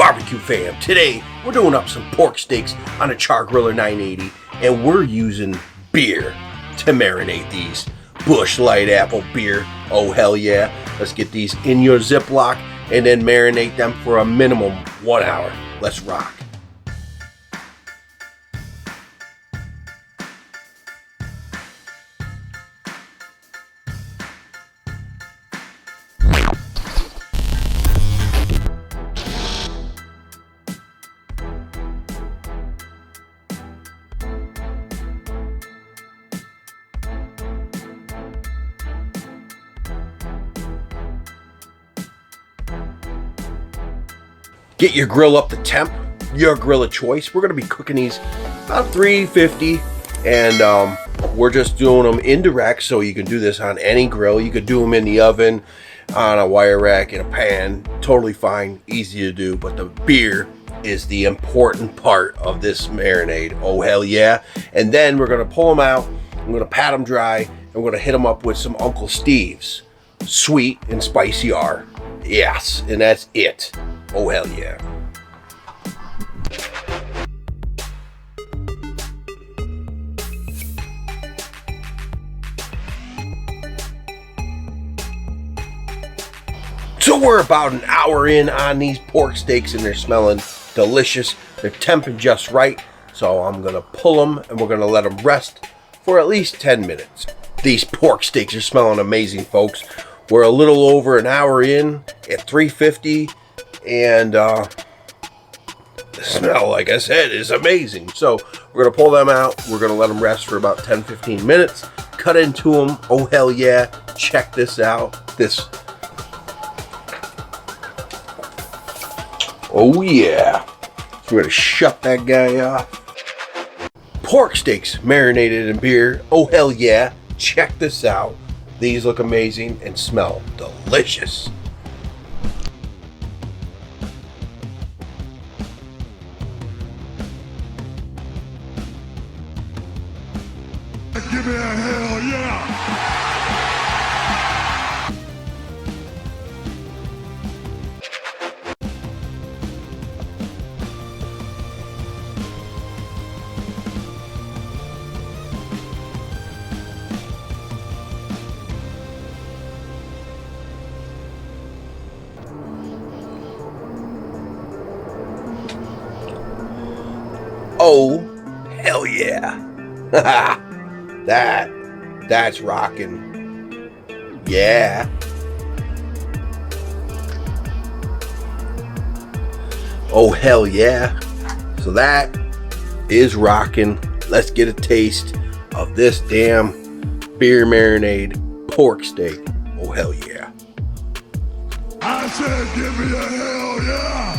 Barbecue fam, today we're doing up some pork steaks on a char-griller 980 and we're using beer to marinate these. Busch light apple beer, oh hell yeah. Let's get these in your Ziploc and then marinate them for a minimum 1 hour. Let's rock. Get your grill up to temp, your grill of choice. We're going to be cooking these about 350 and we're just doing them indirect, so you can do this on any grill. You could do them in the oven, on a wire rack, in a pan. Totally fine, easy to do, but the beer is the important part of this marinade. Oh hell yeah. And then we're going to pull them out, I'm going to pat them dry, and we're going to hit them up with some Uncle Steve's. Sweet and spicy are. Yes, and that's it. Oh hell yeah. So we're about an hour in on these pork steaks and they're smelling delicious. They're temping just right. So I'm gonna pull them and we're gonna let them rest for at least 10 minutes. These pork steaks are smelling amazing, folks. We're a little over an hour in at 350. And the smell, like I said, is amazing. So we're going to pull them out. We're going to let them rest for about 10-15 minutes. Cut into them. Oh, hell yeah. Check this out. Oh, yeah. So we're going to shut that guy off. Pork steaks marinated in beer. Oh, hell yeah. Check this out. These look amazing and smell delicious. Give me a hell yeah! Oh, hell yeah. That's rocking. Yeah. Oh, hell yeah. So that is rocking. Let's get a taste of this damn beer marinade pork steak. Oh, hell yeah. I said give me a hell yeah!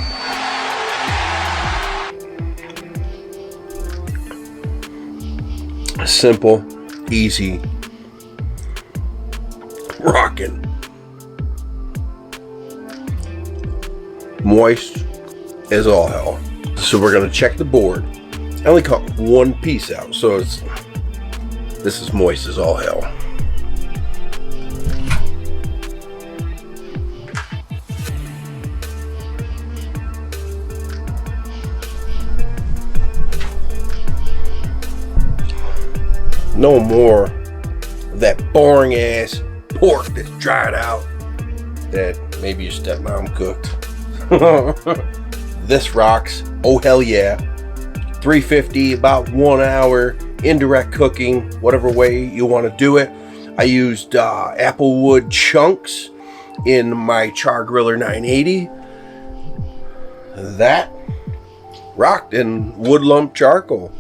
Simple, easy, rocking, moist as all hell. So we're gonna check the board. I only cut one piece out, so this is moist as all hell. No more of that boring ass pork that's dried out that maybe your stepmom cooked. This rocks. Oh hell yeah. 350, about 1 hour, indirect cooking, whatever way you want to do it. I used applewood chunks in my char-griller 980. That rocked in wood lump charcoal.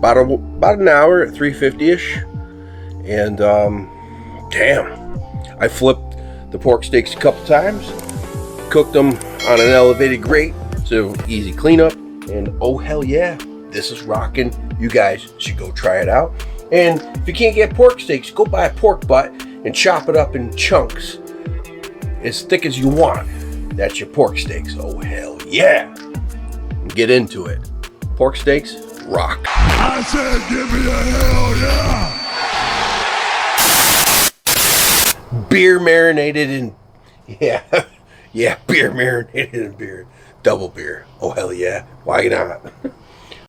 About an hour at 350-ish. And damn, I flipped the pork steaks a couple times, cooked them on an elevated grate, so easy cleanup. And oh hell yeah, this is rocking. You guys should go try it out. And if you can't get pork steaks, go buy a pork butt and chop it up in chunks as thick as you want. That's your pork steaks. Oh hell yeah. Get into it. Pork steaks rock. I said give me a hell yeah! Beer marinated in, yeah, Yeah, beer marinated in beer. Double beer. Oh, hell yeah. Why not?